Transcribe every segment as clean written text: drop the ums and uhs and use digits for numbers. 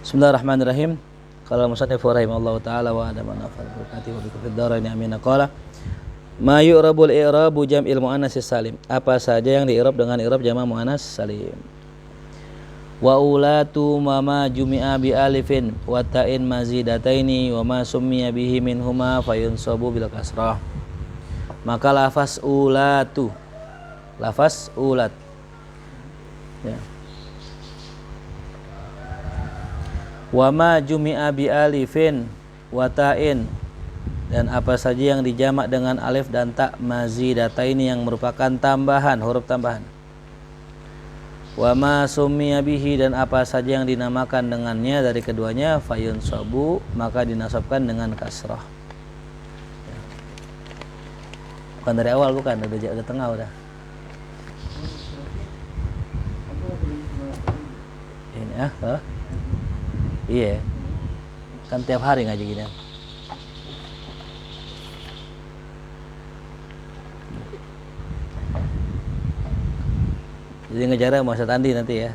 Bismillahirrahmanirrahim. Qala musannif rahimallahu taala wa adama nafal berkati wa bikum fid dharain amin. Qala ma yu'rabul i'rabu jam'il muannas salim. Apa saja yang di'rab dengan i'rab jama' muannas salim. Wa ulatu ma jumi'a bi alifin wa ta'in mazidataini wa ma summiya bihi minhuma fayunsabu bil kasrah. Maka lafaz ulatu, lafaz ulat, ya. Wa ma jumi'a bi alifin wa ta'in, dan apa saja yang dijamak dengan alif dan ta mazidataini yang merupakan tambahan, huruf tambahan. Wa ma summiya bihi, dan apa saja yang dinamakan dengannya dari keduanya fayunsabu, maka dinasabkan dengan kasrah. Bukan dari awal, bukan, udah tengah udah. Ini iya, kan tiap hari ngaji gini. Jadi ngejar Mas Andi nanti ya.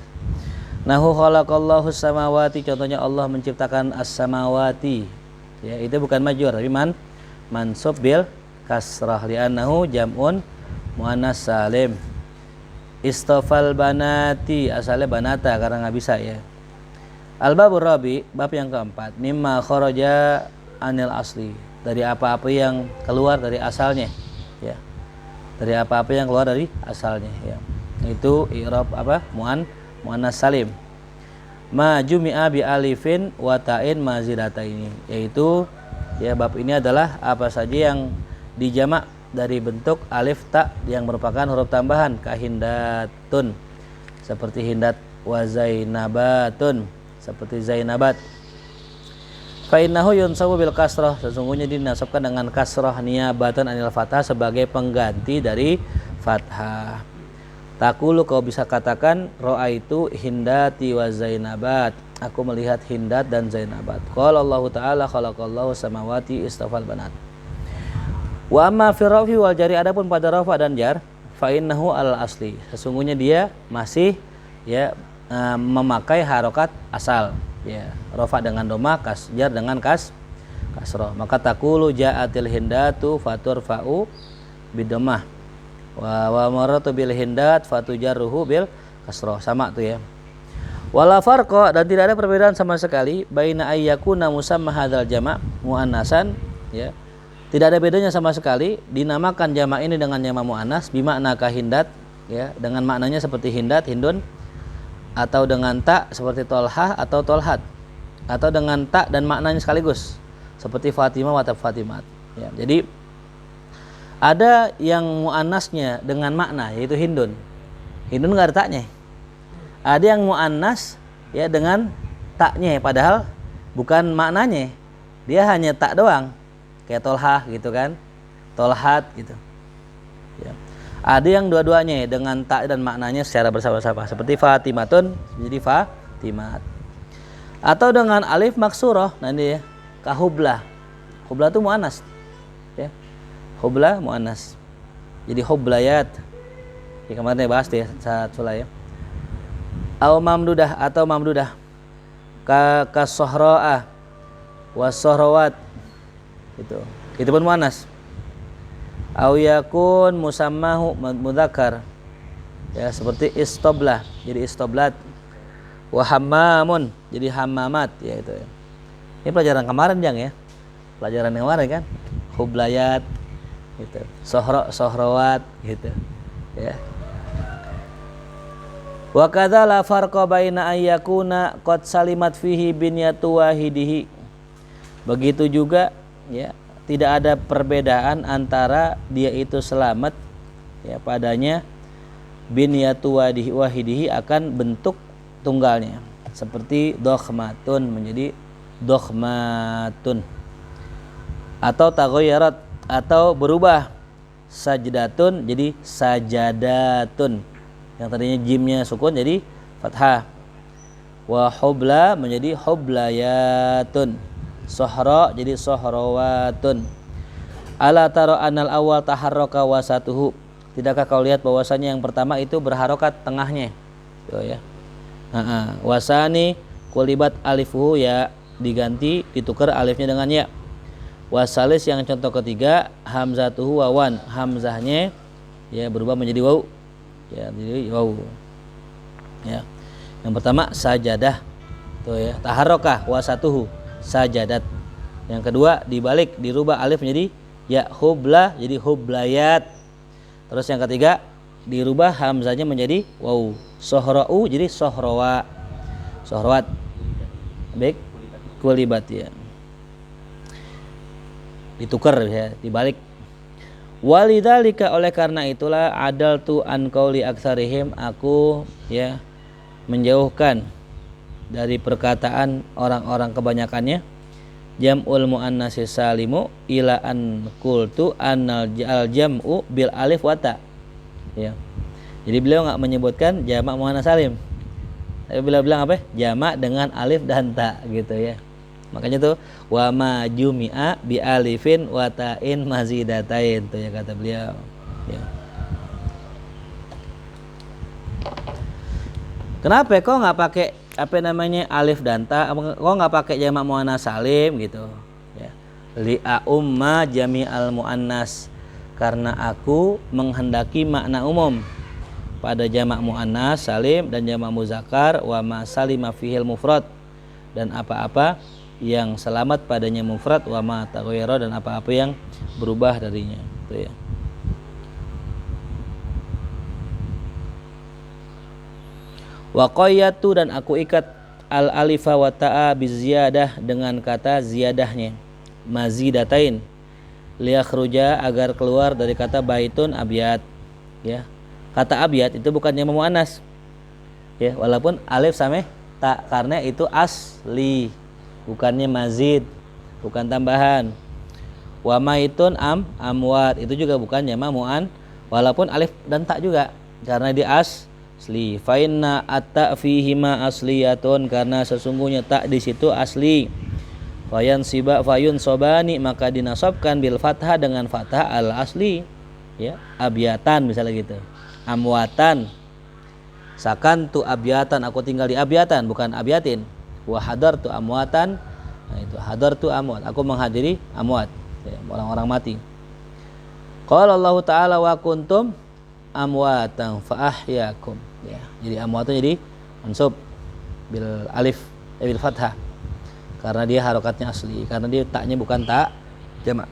Nahu khalaqallahu samawati, contohnya Allah menciptakan as-samawati. Ya, itu bukan majrur tapi mansub bil kasrah li'annahu jam'un muannas salim. Istafal banati, asalnya banata karena nggak bisa ya. Al-babur rabi, bab yang keempat, mimma kharaja anil asli, dari apa-apa yang keluar dari asalnya, ya. Dari apa-apa yang keluar dari asalnya, ya. Itu i'rab apa? Muannas salim. Ma jumi'a bi alifin wa ta'in mazidataini, yaitu ya bab ini adalah apa saja yang dijamak dari bentuk alif ta yang merupakan huruf tambahan, kahindatun seperti hindat, wa zainabatun seperti zainabat. Fa innahu yunsabu bil kasrah, sesungguhnya dinasabkan dengan kasrah niyabatan anil fathah sebagai pengganti dari fathah. Taqulu, kau bisa katakan ra'aitu hindati wa zainabat, aku melihat hindat dan zainabat. Qala Allah taala khalaqallahu samawati istafal banat. Wa amma fi rafi wal jari, adapun pada rafa dan jar, fa innahu al asli, sesungguhnya dia masih ya memakai harokat asal, ya, rafa dengan doma, jar dengan kasroh. Maka taqulu ja'atil hindatu faturfa'u bidomah wa maratu bil hindat fatujarruhu bil kasroh, sama tuh ya. Wala farqa, dan tidak ada perbedaan sama sekali baina ayyakuna musamma hadzal jama' muannasan, ya. Tidak ada bedanya sama sekali dinamakan jamak ini dengan jamak muannas bimakna kahindat, ya, dengan maknanya seperti hindat, hindun, atau dengan tak seperti tolhah atau tolhat, atau dengan tak dan maknanya sekaligus seperti Fatimah wa Fatimat, ya. Jadi ada yang muannasnya dengan makna yaitu hindun. Hindun enggak ada taknya. Ada yang muannas ya dengan taknya padahal bukan maknanya. Dia hanya tak doang. Kayak tolhah gitu kan. Tolhat gitu. Ya. Ada yang dua-duanya dengan tak dan maknanya secara bersama-sama seperti Fatimatun menjadi Fatimat. Atau dengan alif maksurah, nah ini ya, kahublah. Hublah itu muannas. Ya. Hublah muannas. Jadi hublayat. Ya, kemarin bahas ya saat sulai ya. Au mamdudah atau mamdudah. Ka sohro'ah was sohrawat. Itu pun muannas. Au yakun musammahu mudzakkar, ya, seperti istoblah jadi istoblat, wa hammamun jadi hammamat, ya itu ya. Ini pelajaran kemarin Jang ya, pelajaran yang kemarin kan, hublayat gitu, sohrawat gitu ya. Wa kadza la farqa baina ayyakuna qad salimat fihi binyatu wahidihi, begitu juga ya, tidak ada perbedaan antara dia itu selamat ya padanya binyatu wahidihi akan bentuk tunggalnya, seperti dokhmatun menjadi dokhmatun, atau taghayyarat atau berubah, sajdatun jadi sajadatun, yang tadinya jimnya sukun jadi fathah, wa hubla menjadi hublayatun, sohro jadi sohrawatun. Ala taro anal awal taharroka wasatuhu, tidakkah kau lihat bahwasanya yang pertama itu berharokat tengahnya, tuh ya. Wasani Kulibat alifuhu ya, diganti ditukar alifnya dengan ya. Wasalis yang contoh ketiga hamzatuhu wawan, hamzahnya ya berubah menjadi waw. Ya, jadi waw. Ya. Yang pertama sajadah. Tuh ya, taharokah wasatuhu sajadat. Yang kedua dibalik dirubah alif menjadi ya, hubla jadi hublayat. Terus yang ketiga dirubah hamzahnya menjadi waw, sohra'u jadi sohrawa, sohrawat. Baik, kulibat ya, ditukar ya, dibalik. Walidzalika, oleh karena itulah adal tu an qauli aktsarihim, aku ya menjauhkan dari perkataan orang-orang kebanyakannya, jam'ul muannatsis salimu ila an qultu annal jam'u bil alif wa ta. Ya. Jadi beliau enggak menyebutkan jamak muannats salim. Tapi beliau bilang apa? Jamak dengan alif dan ta gitu ya. Makanya tuh wa ma jumi'a bi alifin wa ta'in mazidatain tuh ya kata beliau. Ya. Kenapa kok nggak pakai apa namanya alif dan ta? Kok nggak pakai jamak muannats salim gitu? Ya. Li umma jami'al muannas, karena aku menghendaki makna umum pada jamak muannas salim dan jamak muzakkar, wa ma salima fihil mufrad, dan apa-apa yang selamat padanya mufrad, wa ma taghayyara, dan apa-apa yang berubah darinya. Itu ya. Wa qayyatu, dan aku ikat al alifa wa ta'a biziyadah, dengan kata ziyadahnya mazidatain, liyakhruja, agar keluar dari kata baitun abyad ya. Kata abyad itu bukan jamak muannas ya, walaupun alif sama ta, karena itu asli, bukannya mazid, bukan tambahan. Wa maitun amwat, itu juga bukan jamak muan, walaupun alif dan ta juga, karena di asli. Fa inna atta fihi ma asliyatun, karena sesungguhnya ta di situ asli. Fayun sobani, maka dinasabkan bil fathah, dengan fathah al asli ya, abyatan misalnya gitu. Amwatan, sakantu abyatan, aku tinggal di abyatan bukan abyatin. Wa hadartu amwatan, nah itu hadartu amwat, aku menghadiri amwat ya, orang-orang mati. Qala Allah taala wa kuntum amwatan fa ahyakum ya. Jadi amwatan jadi mansub bil alif bil fathah, karena dia harokatnya asli, karena dia taknya bukan tak jamak.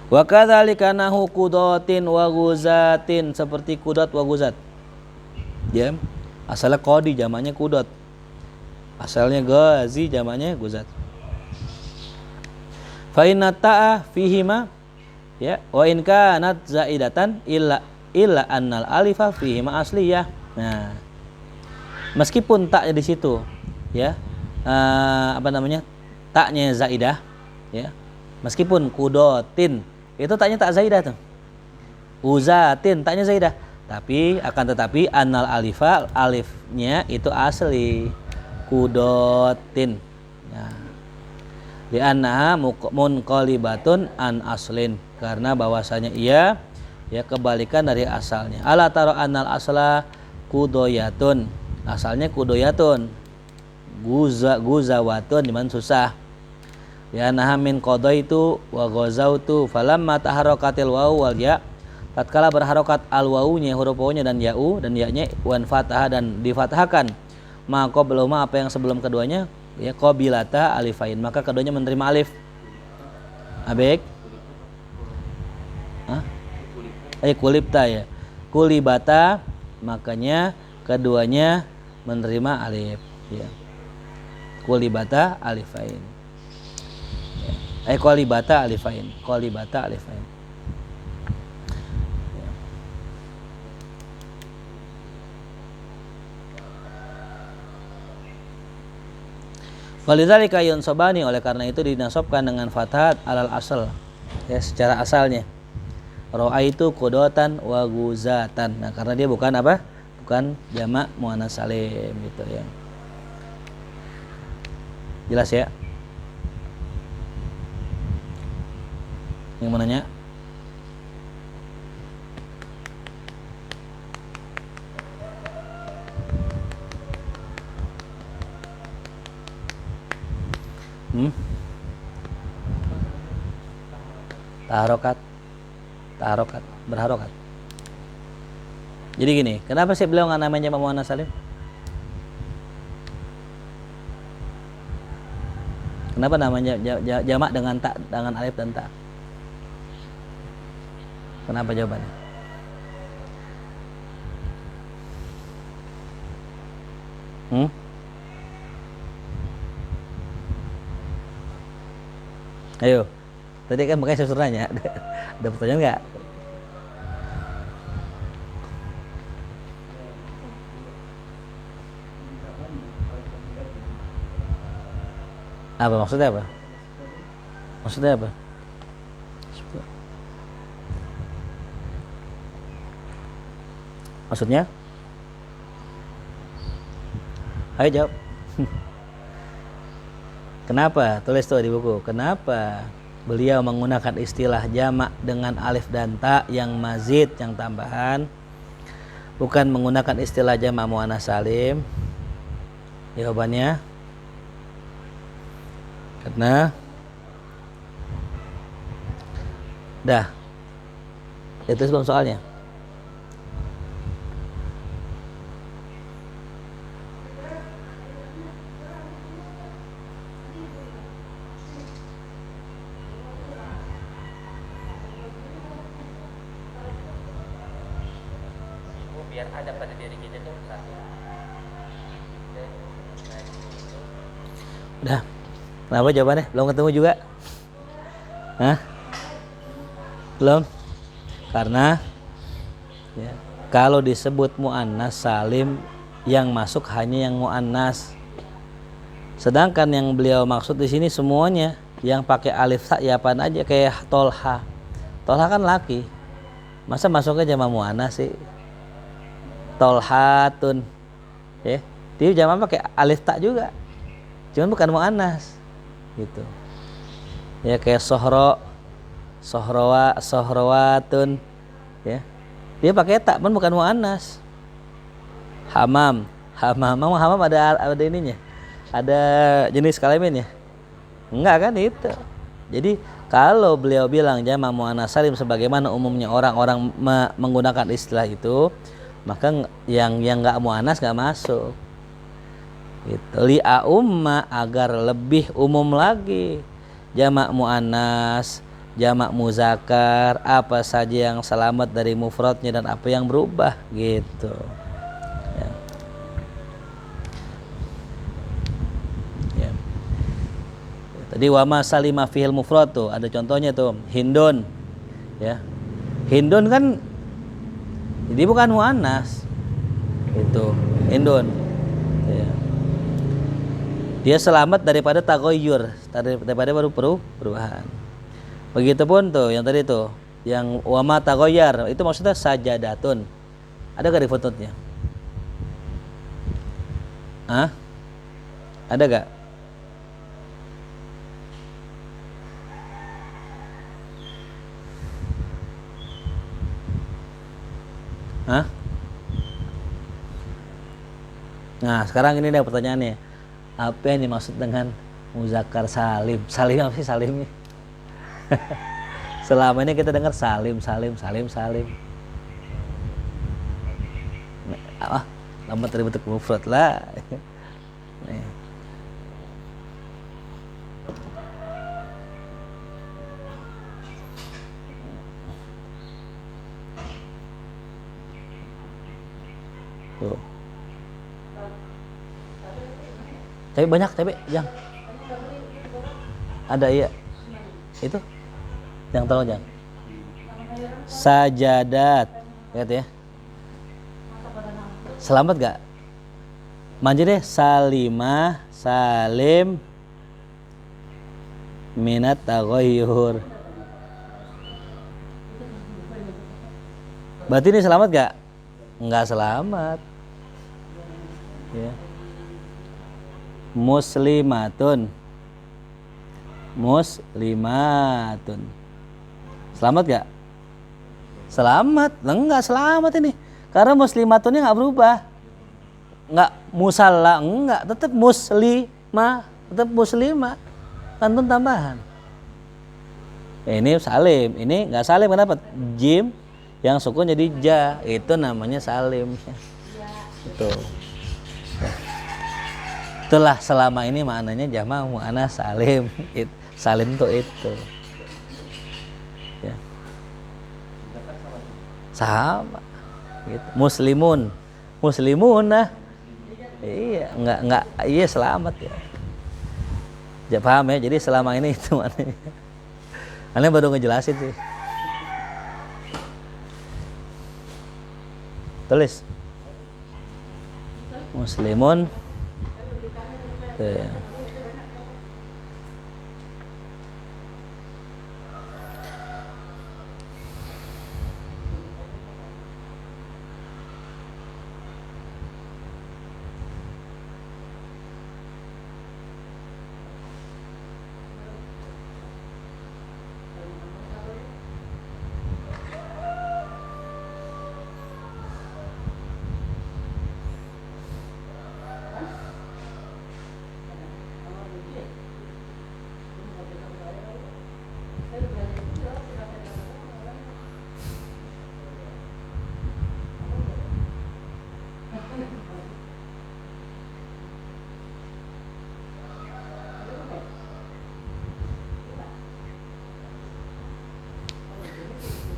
Wa kadzalika nahu qudatin wa guzatin, seperti kudat wa guzat ya, asalnya qadi jamaknya kudat, asalnya gazi jamaknya guzat. Fa inna ta'a fihima ya, wa in kanat zaidatan illa annal alifa fihima asliyah. Nah, meskipun taknya di situ ya, apa namanya, taknya zaidah ya, meskipun kudotin itu taknya tak zaidah tuh, uzatin taknya zaidah, tapi akan tetapi annal alifa, alifnya itu asli kudotin ya. Di annaha munqalibatun an aslin, karena bahwasanya ia ya kebalikan dari asalnya. Ala taro annal asla kudoyatun, asalnya kudoyatun, guzawatun diman susah. Ya nahamin qadaitu wa ghazautu, falamma taharakatil wawu wal ya, tatkala berharokat al wawunya, huruf wawunya dan ya'u, dan ya-nya wan fathah, dan difathahkan ma qablahuma, apa yang sebelum keduanya ya, qabilata alifain, maka keduanya menerima alif. Abek kulibta ya, kulibata, makanya keduanya menerima alif ya, kulibata alifain ya. Qalibata alifain, qalibata alifain ya. Walidzalika yunsabani, oleh karena itu dinasabkan dengan fathat alal asal ya, secara asalnya. Ra'aitu qudatan wa guzatan. Nah, karena dia bukan apa? Bukan jamak muannats salim gitu ya. Jelas ya? Yang mananya? Taharokat, berharokat. Jadi gini, kenapa sih beliau nggak namanya muannats salim? Kenapa namanya jamak dengan tak, dengan alif dan ta? Kenapa jawabannya? Ayo, tadi kan makanya saya suruh nanya. Ada pertanyaan nggak? Apa maksudnya apa? Maksudnya apa? Maksudnya? Ayo jawab. Kenapa? Tulis tuh di buku. Kenapa beliau menggunakan istilah jamak dengan alif dan ta yang mazid, yang tambahan, bukan menggunakan istilah jamak muannats salim? Jawabannya karena dah itu sebelum soalnya. Biar ada pada diri kita tuh satu. Udah. Kenapa jawabannya? Belum ketemu juga? Hah? Belum? Karena ya, kalau disebut muannats salim yang masuk hanya yang muannats. Sedangkan yang beliau maksud di sini semuanya yang pakai alif ta ya apaan aja, kayak Tolha. Tolha kan laki. Masa masuknya jamak muannats sih? Tolhatun. Ya, dia jamak pakai alif ta juga. Cuman bukan muannats. Gitu. Ya kayak sohrowatun. Ya. Dia pakai ta pun bukan muannats. Hamam ada ininya. Ada jenis kelaminnya? Enggak kan itu. Jadi kalau beliau bilang jamak muannats salim sebagaimana umumnya orang-orang menggunakan istilah itu, maka yang enggak muannats enggak masuk. Gitu. Li'a umma, agar lebih umum lagi. Jamak muannats, jamak muzakkar, apa saja yang selamat dari mufradnya dan apa yang berubah gitu. Ya. Ya. Tadi wama salima fihil mufrad tuh, ada contohnya tuh, Hindun. Ya. Hindun kan jadi bukan muannats. Itu, Hindun. Ya. Dia selamat daripada taghayyur, daripada baru perubahan. Begitupun tuh yang tadi tuh, yang wama taghayyar, itu maksudnya sajadatun. Ada gak di footnote-nya? Hah? Ada gak? Hah? Nah, sekarang ini ada pertanyaannya. Apa yang dimaksud dengan muzakkar salim? Salim apa sih salim ini? Selama ini kita dengar salim. Lama dari bentuk mufrad lah. Nih. Tuh. Tapi banyak, yang ada iya. Itu yang tahu jang. Sajadat. Lihat ya. Selamat gak? Maju deh, salimah, salim minat taghayyur. Berarti ini selamat gak? Enggak selamat. Ya. Muslimatun. Selamat gak? Selamat. Enggak selamat ini. Karena muslimatunnya enggak berubah. Enggak musalla, enggak, tetap muslimah, tetap muslimah. Kan tambahan. Ini salim, ini nggak salim, kenapa? Jim yang sukun jadi ja, itu namanya salim. Itu. Itulah selama ini maknanya jamak muannas salim. Salim tuh itu. Ya. Sama. Gitu. Muslimun, muslimunah. Iya, iya selamat ya. Ya paham ya, jadi selama ini itu maknanya. Aneh baru ngejelasin sih. Tulis. Muslimun. Tuh.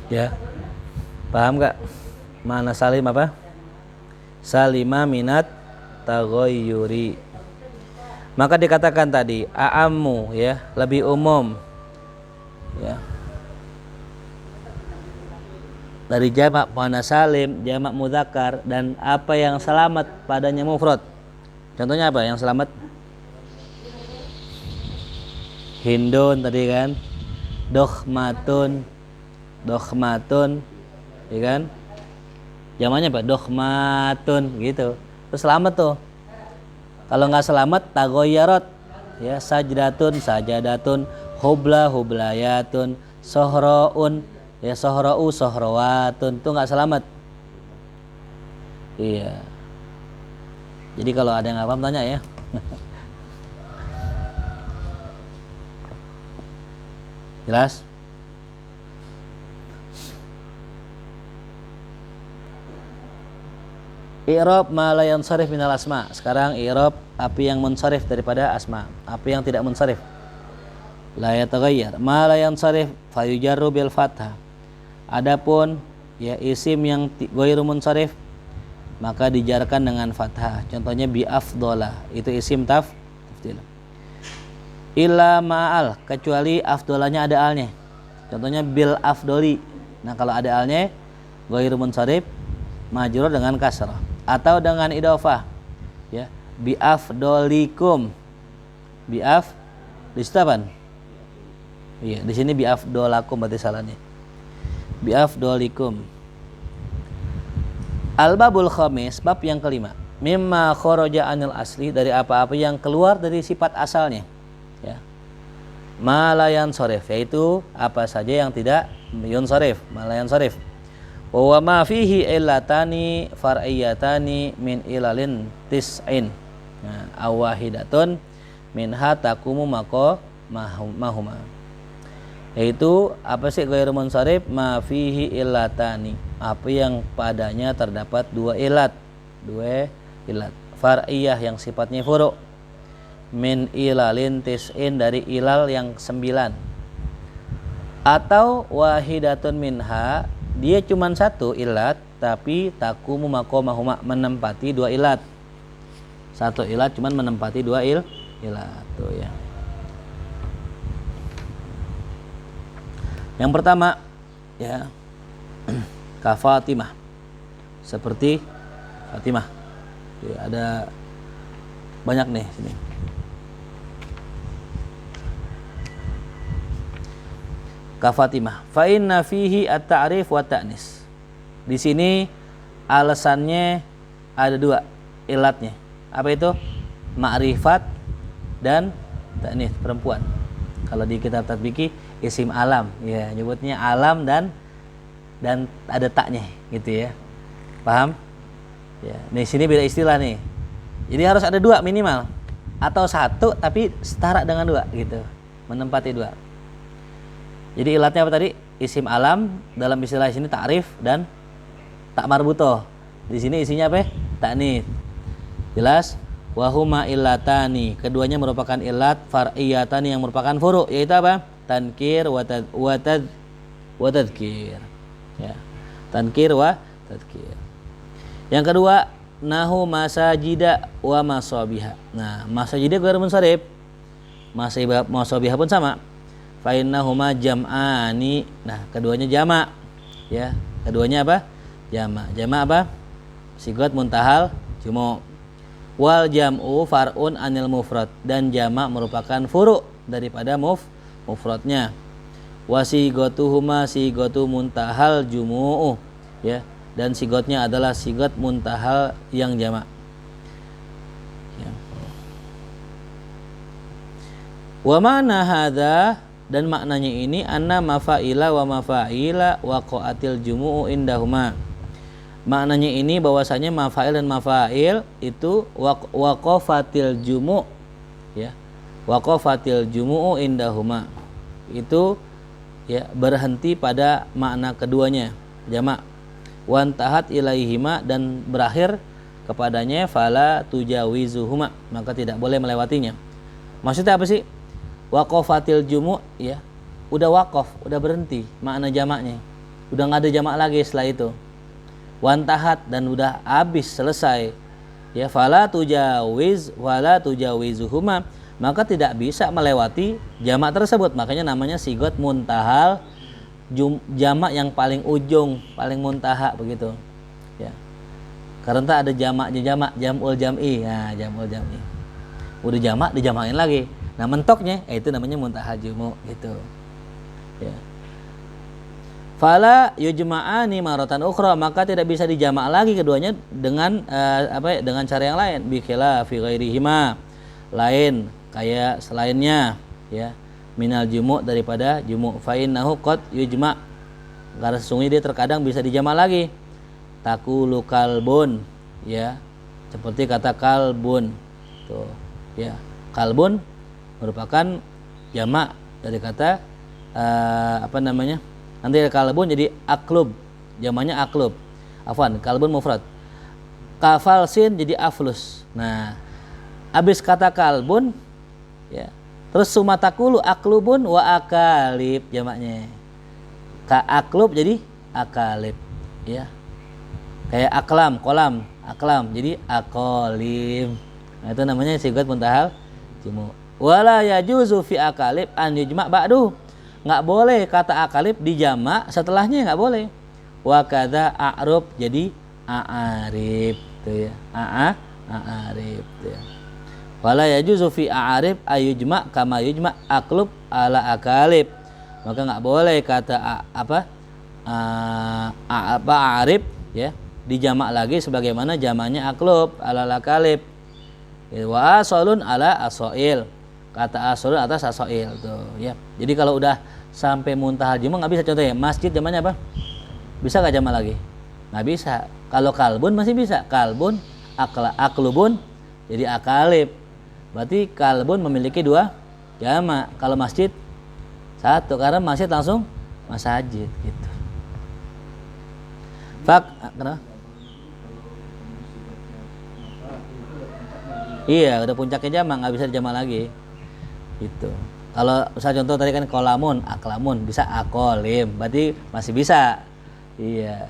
Ya, paham gak? Mana salim apa? Salima minat taghayyuri. Maka dikatakan tadi a'ammu ya, lebih umum. Ya. Dari jamak muannas salim, jamak mudzakkar dan apa yang selamat padanya mufrad. Contohnya apa yang selamat? Hindun tadi kan. Dokhmatun, ya kan? Jamannya apa? Dokhmatun gitu. Terus selamat tuh. Kalau nggak selamat tagoyarot, ya sajadatun, hublayatun, sohroun, ya sohrawatun, tuh nggak selamat. Iya. Jadi kalau ada yang nggak paham tanya ya. Jelas? I'rab ma la yansharif minal asma. Sekarang i'rab apa yang munsharif daripada asma, apa yang tidak munsharif. La yataghayyar. Ma la yansharif fayujarru bil fathah. Adapun ya isim yang ghairu munsharif maka dijarkan dengan fathah. Contohnya bi afdhala, itu isim tafdil. Illa ma'al, kecuali afdolanya ada alnya. Contohnya bil afdoli. Nah, kalau ada alnya ghairu munsharif majrur dengan kasrah atau dengan idhofah ya, bi afdolikum, di situ apa? Iya, di sini bi afdolakum berarti salahnya, bi afdolikum. Al-babul khamis, bab yang kelima, mimma kharaja anil asli, dari apa-apa yang keluar dari sifat asalnya ya, ma la yansharif, yaitu apa saja yang tidak yunsharif, ma la yansharif. Wa ma fihi illatani far'iyatani min ilalin tis'in. Nah, awahidatun minha takumu mako mahuma. Yaitu apa sih ghairu munsharif? Ma fihi illatani, apa yang padanya terdapat dua ilat. Far'iyah yang sifatnya furu'. Min ilalin tis'in, dari ilal yang 9. Atau wahidatun minha, dia cuma satu ilat tapi takumu maqamahuma, menempati dua ilat. Satu ilat cuman menempati dua ilat tuh ya. Yang pertama ya, ka Fatimah, seperti Fatimah ya, ada banyak nih sini. Ka Fatimah, fa inna fihi at-ta'rif wa ta'nis. Di sini alasannya ada dua ilatnya. Apa itu? Ma'rifat dan ta'nis, perempuan. Kalau di kitab tatbiki isim alam ya, nyebutnya alam dan ada taknya gitu ya. Paham? Ya, di sini beda istilah nih. Jadi harus ada dua minimal, atau satu tapi setara dengan dua gitu. menempati dua. Jadi ilatnya apa tadi? Isim alam, dalam istilah sini ta'rif dan tak marbutoh. Di sini isinya apa? Ta'nits. Jelas? Wahuma illatani, keduanya merupakan ilat far'iyatani yang merupakan furu', yaitu apa? Tankir wa tadkir. Ya. Tankir wa tadkir. Yang kedua, nahu masajida wa masabiha. Nah, masajida ghairu munsharif. Masabiha pun sama. Fa innahuma jam'ani. Nah, keduanya jamak. Ya, keduanya apa? Jamak. Jamak apa? Sigat muntahal jumu'. Wal jam'u far'un anil mufrad, dan jamak merupakan furu' daripada mufradnya. Wa sigatuhuma sigatu muntahal jumu'u, ya, dan sigotnya adalah sigot muntahal yang jamak. Ya. Wa mana hadza, dan maknanya ini anna mafa'ila wa mafa'ila waqa'atil jumu'u indahuma. Maknanya ini bahwasanya mafa'il dan mafa'il itu waqafatil jumu', ya. Waqafatil jumu'u indahuma. Itu ya berhenti pada makna keduanya, jamak. Wantahat ilaihima, dan berakhir kepadanya, fala tujawizuhuma, maka tidak boleh melewatinya. Maksudnya apa sih? Waqafatil jumu', ya, udah waqaf, udah berhenti makna jamaknya, udah nggak ada jamak lagi setelah itu. Wantahat, dan udah habis, selesai, ya, fala tujawizuhuma, maka tidak bisa melewati jamak tersebut. Makanya namanya sigot muntahal, jamak yang paling ujung, paling muntaha begitu, ya. Karena ada jamaknya, jam'ul jam'i. Nah, jam'ul jam'i udah jamak, dijamain lagi. Nah, mentoknya itu namanya muntaha jumu' gitu, ya. Fala yujma'ani maratan ukhra, maka tidak bisa dijamak lagi keduanya dengan dengan cara yang lain. Bikila fi ghairihima, lain kayak selainnya, ya, minal jumu', daripada jumu'. Fa innahu qad yujma', karena sesungguhnya dia terkadang bisa dijamak lagi. Taqulu kalbun, ya, seperti kata kalbun tuh, ya. Kalbun merupakan jamak dari kata nanti kalbun jadi aklub, jamaknya aklub. Afwan, kalbun mufrad. Kafalsin jadi aflus. Nah, habis kata kalbun, ya, terus sumatakulu aklubun wa akalib, jamaknya. Ka aklub jadi akalib, ya. Kayak aklam, kolam, aklam jadi akolim. Nah, itu namanya sigat muntahal jumu'. Wala yajuzu fi akalib an yujma' ba'du. Nggak boleh kata akalib dijamak setelahnya, nggak boleh. Wa kadza a'rab jadi a'arib tuh, ya. A'arib tuh, ya. Wala yajuzu fi a'arib ayujma' kama yujma' aklub ala akalib. Maka nggak boleh kata a'arib, ya, dijamak lagi sebagaimana jamaknya aklub ala akalib. Wa asolun ala asoil, kata asolun atas asoil tuh, ya. Jadi kalau udah sampai muntahal jumu' nggak bisa. Contohnya masjid jamaknya apa? Bisa nggak jamak lagi? Nggak bisa. Kalau kalbun masih bisa. Kalbun, aklubun jadi akalib. Berarti kalbun memiliki dua jamak. Kalau masjid satu, karena masjid langsung masajid gitu. Kenapa? Iya, udah puncaknya jamak, nggak bisa dijamak lagi gitu. Kalau misalnya contoh tadi kan kolamun, aklamun, bisa akolim, berarti masih bisa. Iya.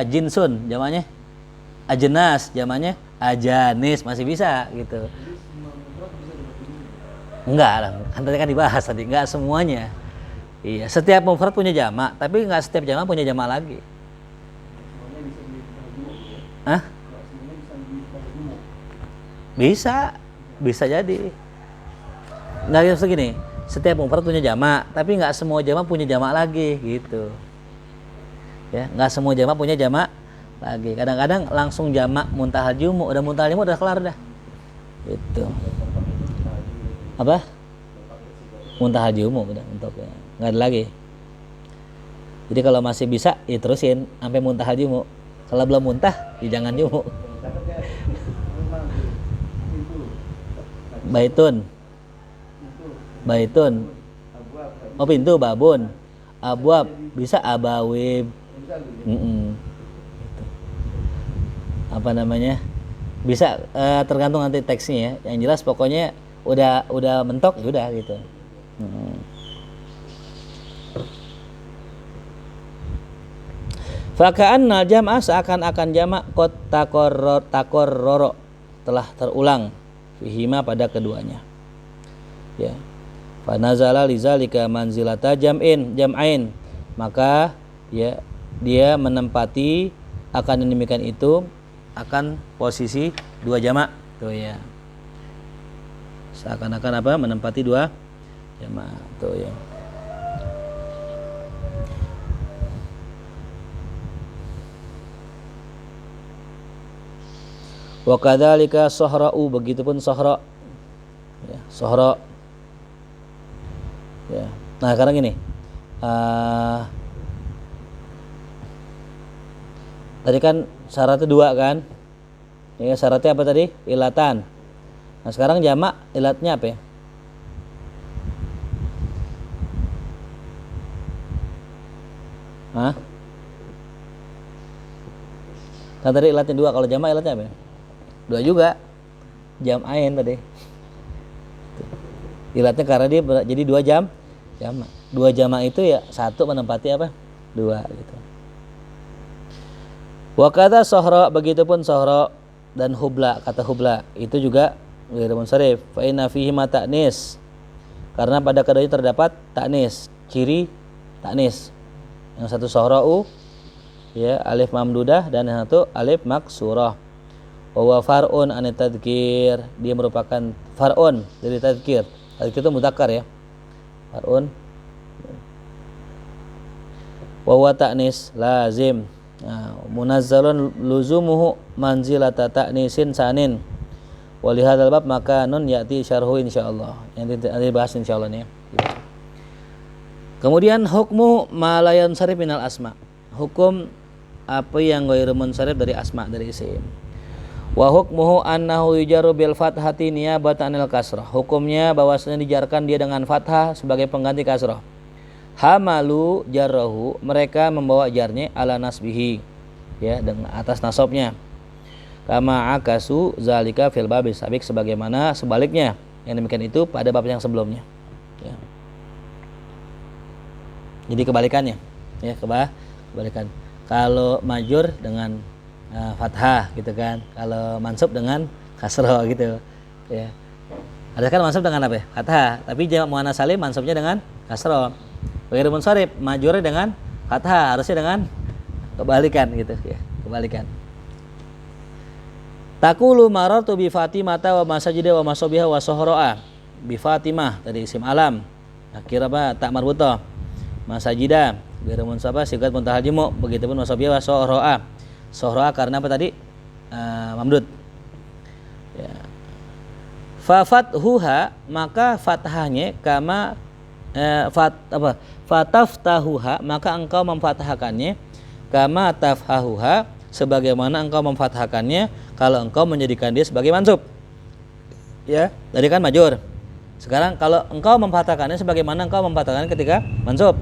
Jinsun jamaknya ajenas, jamaknya ajanis, masih bisa gitu. Enggak lah, kan tadi kan dibahas tadi, enggak semuanya. Iya, setiap mufrad punya jamak, tapi enggak setiap jamak punya jamak lagi. Hah? Bisa jadi. Nggak harus segini. Setiap mufrad punya jamak, tapi nggak semua jamak punya jamak lagi, gitu. Ya, nggak semua jamak punya jamak lagi. Kadang-kadang langsung jamak muntahal jumu', udah muntahal jumu' udah kelar dah. Gitu. Apa? Muntahal jumu' udah untuknya. Nggak ada lagi. Jadi kalau masih bisa, ya terusin sampai muntahal jumu'. Kalau belum muntah, ya jangan jumu'. Baitun. Baitun. Oh pintu, babun. Abwab bisa abawib. Apa namanya? Bisa tergantung nanti teksnya ya. Yang jelas pokoknya udah mentok ya udah gitu. Faka'anna jam'a seakan-akan jamak qad takorroro telah terulang fihima pada keduanya. Ya. Fa nazala lizalika manzilata jam'ain. Maka ya dia menempati akan demikian itu akan posisi dua jamak tuh ya. Seakan-akan apa? Menempati dua jamak tuh ya. Wa kadzalika sahra'u, begitupun sahra. Ya, sahra. Ya. Nah, sekarang gini. Tadi kan syaratnya dua kan? Ya, syaratnya apa tadi? Ilatan. Nah, sekarang jamak ilatnya apa ya? Hah? Kan tadi ilatnya dua, kalau jamak ilatnya apa ya? Dua juga, jam'ain tadi. Ilatnya karena dia jadi dua jamak. Dua jamak itu ya satu menempati apa? Dua gitu. Wa kata sohro, begitupun sohro dan hubla, kata hubla itu juga ghairu munsharif. Fa inna fihi ma ta'nis, karena pada keduanya terdapat ta'nis, ciri ta'nis. Yang satu sohra'u ya alif mamdudah, dan yang satu alif maksurah. Wa far'un an tadhkir, dia merupakan far'un dari tadhkir. Tadhkir itu mudzakkar ya. Far'un. Wa ta'nis lazim. Nah, munazzalun luzumuhu manzilata ta'nisin sanin. Wa li hadzal bab makanun ya'ti syarhu insyaallah. Yang dibahas insyaallah nih. Kemudian hukmu ma la yansarif minal asma. Hukum apa yang ghairu munsharif dari asma, dari isim. Wa hukmuhu annahu yujaru bil fathati niyabatan anil kasrah. Hukumnya bahwasanya dijarkan dia dengan fathah sebagai pengganti kasrah. Hamalu jarrahu, mereka membawa jarnya ala nasbihi ya, dengan atas nasabnya. Kama akasu zalika fil babis sabiq, sebagaimana sebaliknya yang demikian itu pada bab yang sebelumnya ya. Jadi kebalikannya ya, kebalikan. Kalau majur dengan fathah gitu kan, kalau mansub dengan kasroh gitu ya. Ada kan mansub dengan apa ya? Fathah, tapi jamak muannats salim mansubnya dengan kasroh. Ghairu munsharif majurnya dengan fathah, harusnya dengan kebalikan gitu ya, kebalikan. Taqulu marartu bi Fatimata wa masajida wa masabiha wa sohroa. Bi Fatimah tadi isim alam, akhir apa? Tak marbutah. Masajida ghairu munsharif sigat muntahal jumu, begitupun masabiha wa sohroa. Sohroa karena apa tadi? Mamdud ya. Fa fathuha, maka fathahnya kama fataftahuha, maka engkau memfathahkannya kama tafhahuha, sebagaimana engkau memfathahkannya kalau engkau menjadikan dia sebagai mansub ya. Tadi kan majur, sekarang kalau engkau memfathahkannya sebagaimana engkau memfathahkannya ketika mansub.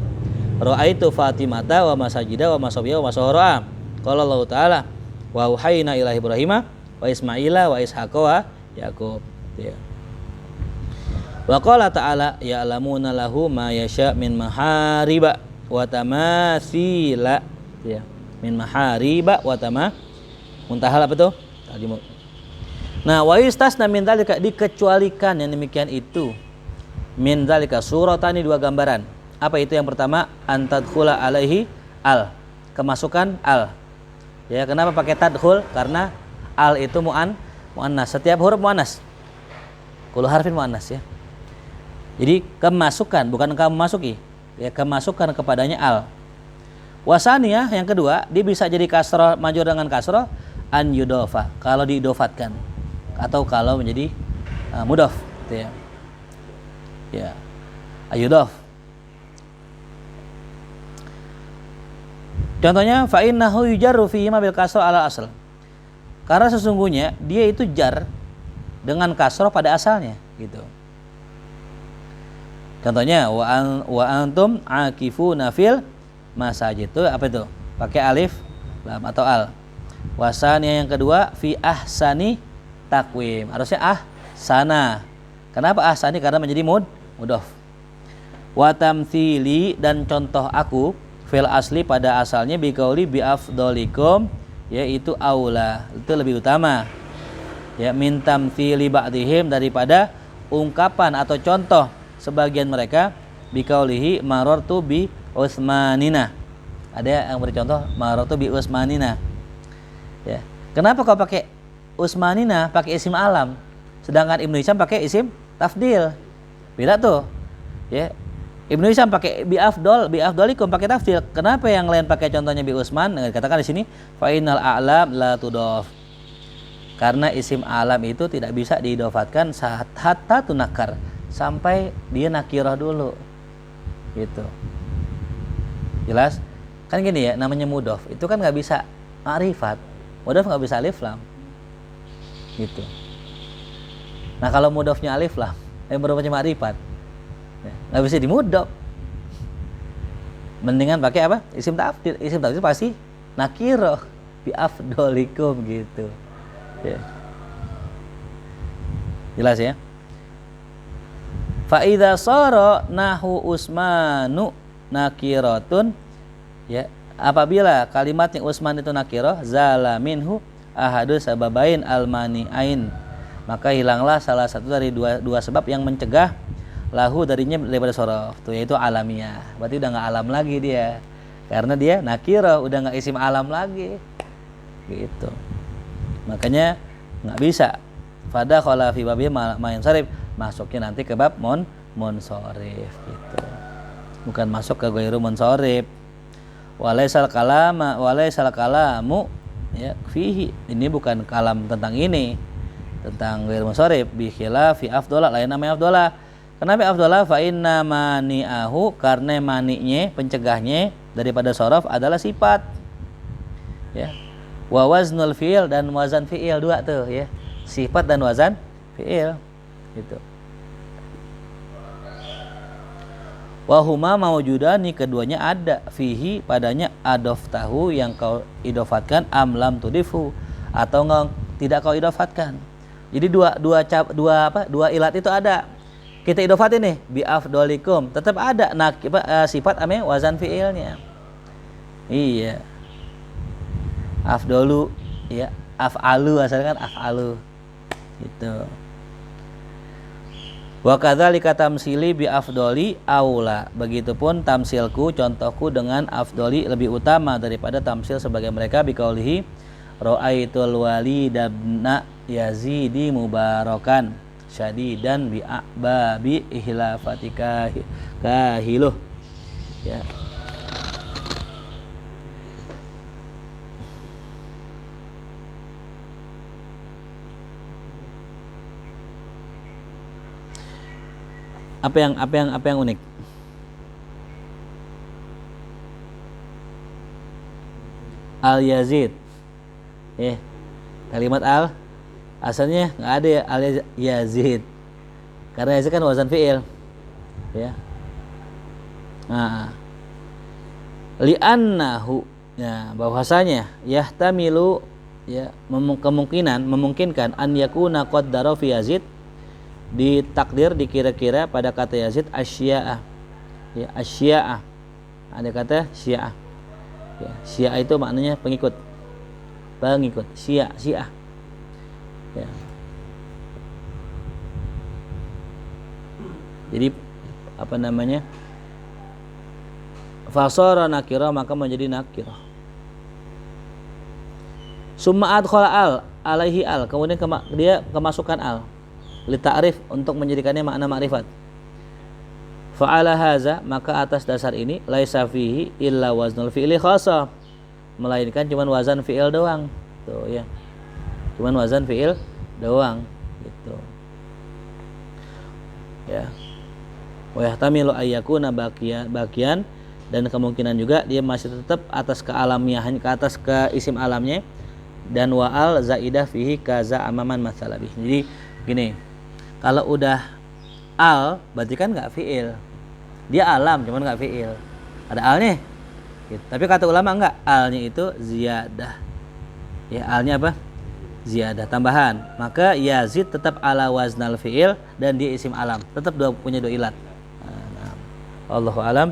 Ra'aitu Fatimata wa masajida wa masabiya wa masohroa. Qala Allah Ta'ala wa uhaina ila Ibrahima wa Ismaila wa Ishaqa wa Yaqub ya. Wa qala ta'ala ya'lamuna lahu ma yasha min mahariba wa tamatsila ya. Min mahariba wa muntahal apa tuh? Nah, wa istasna min dzalika, dikecualikan yang demikian itu. Min dzalika suratani, dua gambaran. Apa itu? Yang pertama antadkhula alaihi al, kemasukan al. Ya, kenapa pakai tadkhul? Karena al itu muannas, setiap huruf muannas. Kullu harfin muannas ya. Jadi kemasukan, bukan kamu masuki. Ya, kemasukan kepadanya al. Wasaniyah yang kedua, dia bisa jadi kasroh, majur dengan kasroh an yudofa, kalau diidofatkan atau kalau menjadi mudof gitu ya. Ya. Ayudof. Contohnya fa innahu yujarru fihi ma bil kasroh ala asal. Karena sesungguhnya dia itu jar dengan kasroh pada asalnya gitu. Contohnya wa antum akifuna fil masajid. Itu apa itu? Pakai alif lam atau al. Wasani yang kedua fi ahsani takwim. Harusnya ahsana. Kenapa ahsani? Karena menjadi mudhof. Wa tamtsili dan contoh aku fil asli pada asalnya biqauli bi afdalikum, yaitu aula, itu lebih utama. Ya, min tamtsili ba'dihim, daripada ungkapan atau contoh sebagian mereka biqaulihi marartu bi Utsmanina. Ada yang beri contoh marartu bi Utsmanina. Ya. Kenapa kau pakai Utsmanina pakai isim alam, sedangkan Ibnu Hisham pakai isim tafdil? Beda tuh. Ya. Ibnu Hisham pakai bi afdalikum pakai tafdil. Kenapa yang lain pakai contohnya bi Utsman? Katakan di sini fa innal a'lam la tudaf. Karena isim alam itu tidak bisa diidofatkan hatta tunakar, sampai dia nakirah dulu. Gitu. Jelas? Kan gini ya, namanya mudhof. Itu kan nggak bisa ma'rifat. Mudhof nggak bisa alif lam. Gitu. Nah, kalau mudhofnya alif lam, mudhofnya ma'rifat, nggak bisa dimudhof. Mendingan pakai apa? Isim tafdil. Isim tafdil pasti nakirah bi afdalikum gitu. Ya. Jelas ya? Fa idza shara nahu Utsmanu nakiratun, ya, apabila kalimatnya Utsman itu nakirah, zala minhu ahadu sababain almani'ain, maka hilanglah salah satu dari dua sebab yang mencegah lahu darinya daripada shorof, tuh yaitu alamiah. Berarti udah nggak alam lagi dia, karena dia nakirah, udah nggak isim alam lagi gitu. Makanya nggak bisa fada khala fi babi main sarif, masuknya nanti ke bab munsharif gitu, bukan masuk ke ghairu munsharif. Walaisal kalamu ya fihi, ini bukan kalam tentang ini, tentang ghairu munsharif. Bi khilafi afdhalah, lain namanya afdhalah. Kenapa afdhalah? Fa inna mani'ahu, karena mani'nya, pencegahnya daripada shorof adalah sifat. Ya. Wa waznul fi'il dan wazan fi'il, dua tuh ya. Sifat dan wazan fi'il gitu. Wa huma maujudani, keduanya ada, fihi padanya adoftahu, yang kau idofatkan, amlam tudifu, atau enggak tidak kau idofatkan. Jadi dua ilat itu ada. Kita idofatin nih bi afdalikum, tetap ada sifat ame wazan fi'ilnya. Iya. Afdalu ya, af'alu asalnya kan af'alu gitu. Wa kadzalika tamsili bi afdali aula, begitupun tamsilku, contohku dengan afdali lebih utama daripada tamsil sebagai mereka biqaulihi ra'aitul walidabna yazidi mubarakan syadidan bi babi ihlafatika kahiluh ya. Apa yang unik? Al Yazid. Kalimat al asalnya nggak ada ya, al Yazid. Karena Yazid kan wazan fi'il. Ya. Nah. Li'annahu, ya, bahwasanya yahtamilu, ya, memungkinkan an yakuna qaddara fi Yazid, ditakdir, dikira-kira pada kata Yazid asya'a, ya, asya'a, ada kata syiah, ya, syiah itu maknanya pengikut syiah ya. Jadi apa namanya, fasara nakira, maka menjadi nakira. Summa adkhala al alaihi al, kemudian dia kemasukan al li ta'rif, untuk menjadikannya makna ma'rifat. Fa'ala haza, maka atas dasar ini laisa fihi illa waznul fi'li khassa, melainkan cuman wazan fi'il doang. Tuh ya. Cuman wazan fi'il doang gitu. Ya. Wa yahtamilu ayyakuna baqiyan, dan kemungkinan juga dia masih tetap atas kealamiahan, ke atas ke isim alamnya, dan wa'al zaidah fihi kaza amaman masalabi. Jadi gini, kalau udah al berarti kan nggak fi'il, Dia alam cuman nggak fiil. Ada alnya. Gitu. Tapi kata ulama enggak, alnya itu ziyadah. Ya, alnya apa? Ziyadah, tambahan. Maka yazid tetap ala waznal fiil dan dia isim alam. Tetap punya dua ilat. Nah, Allahu alam.